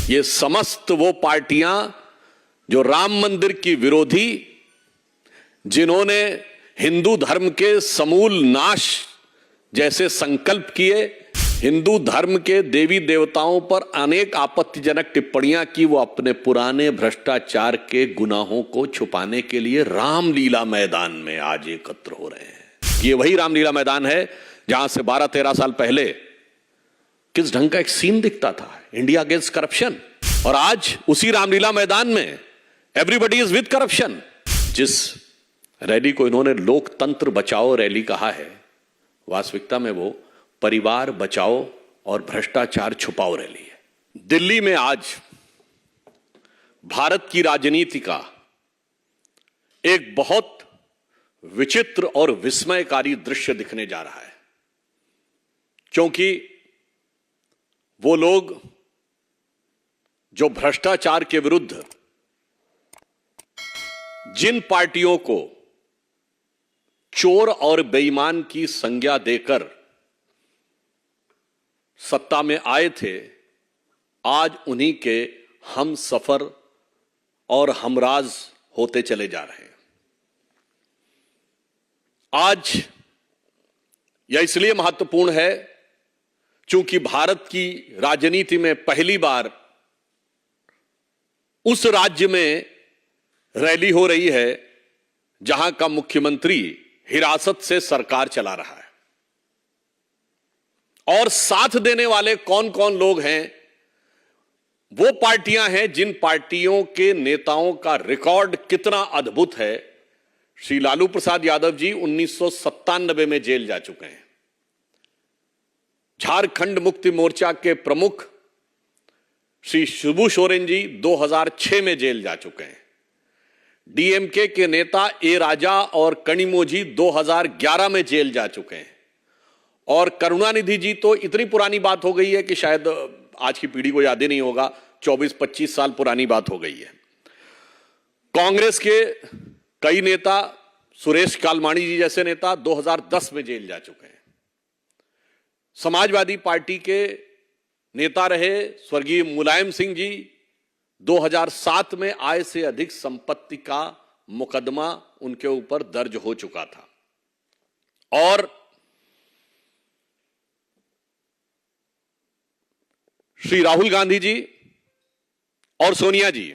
ये समस्त वो पार्टियां जो राम मंदिर की विरोधी, जिन्होंने हिंदू धर्म के समूल नाश जैसे संकल्प किए, हिंदू धर्म के देवी देवताओं पर अनेक आपत्तिजनक टिप्पणियां की, वो अपने पुराने भ्रष्टाचार के गुनाहों को छुपाने के लिए रामलीला मैदान में आज एकत्र हो रहे हैं। ये वही रामलीला मैदान है जहां से 12-13 साल पहले किस ढंग का एक सीन दिखता था, इंडिया अगेंस्ट करप्शन, और आज उसी रामलीला मैदान में एवरीबॉडी इज विद करप्शन। जिस रैली को इन्होंने लोकतंत्र बचाओ रैली कहा है, वास्तविकता में वो परिवार बचाओ और भ्रष्टाचार छुपाओ रैली है। दिल्ली में आज भारत की राजनीति का एक बहुत विचित्र और विस्मयकारी दृश्य दिखने जा रहा है, क्योंकि वो लोग जो भ्रष्टाचार के विरुद्ध जिन पार्टियों को चोर और बेईमान की संज्ञा देकर सत्ता में आए थे, आज उन्हीं के हम सफर और हमराज होते चले जा रहे हैं। आज यह इसलिए महत्वपूर्ण है क्योंकि भारत की राजनीति में पहली बार उस राज्य में रैली हो रही है जहां का मुख्यमंत्री हिरासत से सरकार चला रहा है, और साथ देने वाले कौन कौन लोग हैं? वो पार्टियां हैं जिन पार्टियों के नेताओं का रिकॉर्ड कितना अद्भुत है। श्री लालू प्रसाद यादव जी 1997 में जेल जा चुके हैं। झारखंड मुक्ति मोर्चा के प्रमुख श्री शिबू सोरेन जी 2006 में जेल जा चुके हैं। डीएमके के नेता ए राजा और कनिमोझी 2011 में जेल जा चुके हैं, और करुणानिधि जी तो इतनी पुरानी बात हो गई है कि शायद आज की पीढ़ी को याद ही नहीं होगा, 24-25 साल पुरानी बात हो गई है। कांग्रेस के कई नेता, सुरेश कालमाणी जी जैसे नेता 2010 में जेल जा चुके हैं। समाजवादी पार्टी के नेता रहे स्वर्गीय मुलायम सिंह जी 2007 में आय से अधिक संपत्ति का मुकदमा उनके ऊपर दर्ज हो चुका था, और श्री राहुल गांधी जी और सोनिया जी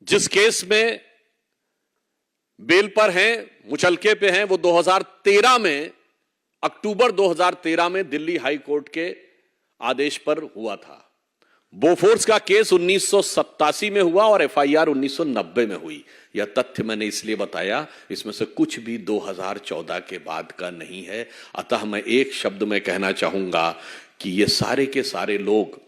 जिस केस में बेल पर हैं, मुचलके पे हैं, वो 2013 में, अक्टूबर 2013 में दिल्ली हाई कोर्ट के आदेश पर हुआ था। बोफोर्स का केस 1987 में हुआ और एफआईआर 1990 में हुई। यह तथ्य मैंने इसलिए बताया, इसमें से कुछ भी 2014 के बाद का नहीं है। अतः मैं एक शब्द में कहना चाहूंगा कि ये सारे के सारे लोग,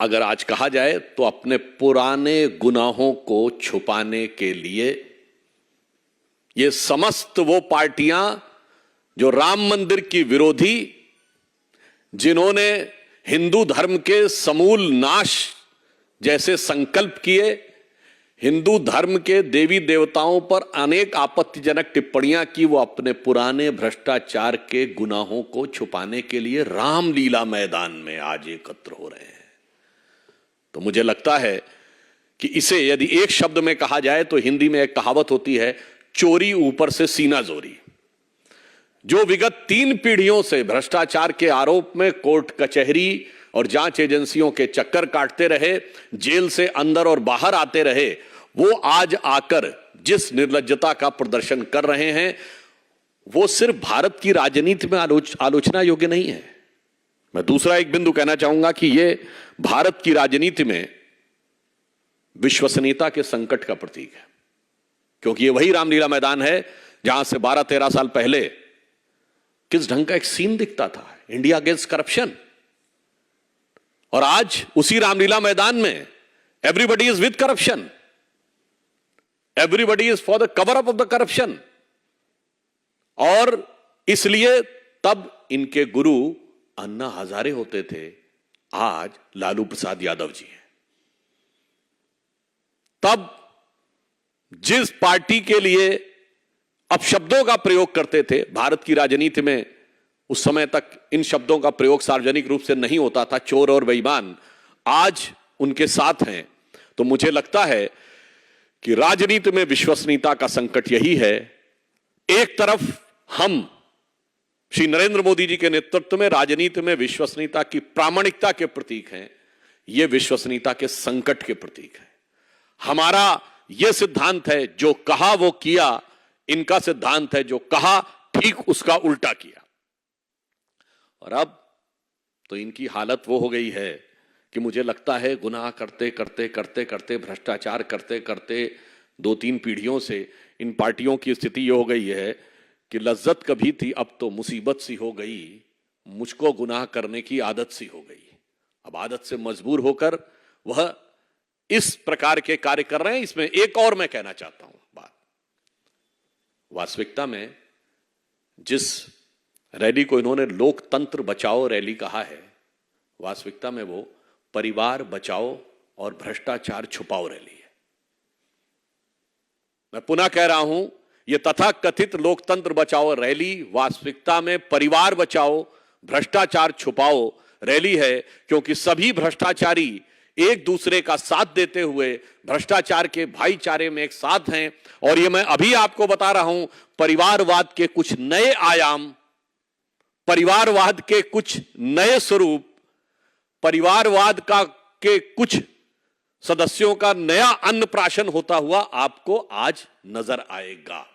अगर आज कहा जाए तो अपने पुराने गुनाहों को छुपाने के लिए, ये समस्त वो पार्टियां जो राम मंदिर की विरोधी, जिन्होंने हिंदू धर्म के समूल नाश जैसे संकल्प किए, हिंदू धर्म के देवी देवताओं पर अनेक आपत्तिजनक टिप्पणियां की, वो अपने पुराने भ्रष्टाचार के गुनाहों को छुपाने के लिए रामलीला मैदान में आज एकत्र हो रहे हैं। तो मुझे लगता है कि इसे यदि एक शब्द में कहा जाए तो हिंदी में एक कहावत होती है, चोरी ऊपर से सीना जोरी। जो विगत 3 पीढ़ियों से भ्रष्टाचार के आरोप में कोर्ट कचहरी और जांच एजेंसियों के चक्कर काटते रहे, जेल से अंदर और बाहर आते रहे, वो आज आकर जिस निर्लज्जता का प्रदर्शन कर रहे हैं, वो सिर्फ भारत की राजनीति में आलोचना योग्य नहीं है। मैं दूसरा एक बिंदु कहना चाहूंगा कि ये भारत की राजनीति में विश्वसनीयता के संकट का प्रतीक है, क्योंकि ये वही रामलीला मैदान है जहां से 12-13 साल पहले किस ढंग का एक सीन दिखता था, इंडिया अगेंस्ट करप्शन, और आज उसी रामलीला मैदान में everybody is with corruption, everybody is for the cover up of the corruption. और इसलिए तब इनके गुरु अन्ना हजारे होते थे, आज लालू प्रसाद यादव जी हैं। तब जिस पार्टी के लिए अपशब्दों का प्रयोग करते थे, भारत की राजनीति में उस समय तक इन शब्दों का प्रयोग सार्वजनिक रूप से नहीं होता था, चोर और बेईमान, आज उनके साथ हैं। तो मुझे लगता है कि राजनीति में विश्वसनीयता का संकट यही है। एक तरफ हम श्री नरेंद्र मोदी जी के नेतृत्व में राजनीति में विश्वसनीयता की प्रामाणिकता के प्रतीक हैं, ये विश्वसनीयता के संकट के प्रतीक है। हमारा यह सिद्धांत है, जो कहा वो किया। इनका सिद्धांत है, जो कहा ठीक उसका उल्टा किया। और अब तो इनकी हालत वो हो गई है कि मुझे लगता है गुनाह करते करते करते करते, भ्रष्टाचार करते करते 2-3 पीढ़ियों से इन पार्टियों की स्थिति ये हो गई है कि लज्जत कभी थी, अब तो मुसीबत सी हो गई। मुझको गुनाह करने की आदत सी हो गई। अब आदत से मजबूर होकर वह इस प्रकार के कार्य कर रहे हैं। इसमें एक और मैं कहना चाहता हूं बात, वास्तविकता में जिस रैली को इन्होंने लोकतंत्र बचाओ रैली कहा है, वास्तविकता में वो परिवार बचाओ और भ्रष्टाचार छुपाओ रैली है। मैं पुनः कह रहा हूं, यह तथाकथित लोकतंत्र बचाओ रैली वास्तविकता में परिवार बचाओ भ्रष्टाचार छुपाओ रैली है, क्योंकि सभी भ्रष्टाचारी एक दूसरे का साथ देते हुए भ्रष्टाचार के भाईचारे में एक साथ हैं। और ये मैं अभी आपको बता रहा हूं, परिवारवाद के कुछ नए आयाम, परिवारवाद के कुछ नए स्वरूप, परिवारवाद का के कुछ सदस्यों का नया अन्नप्राशन होता हुआ आपको आज नजर आएगा।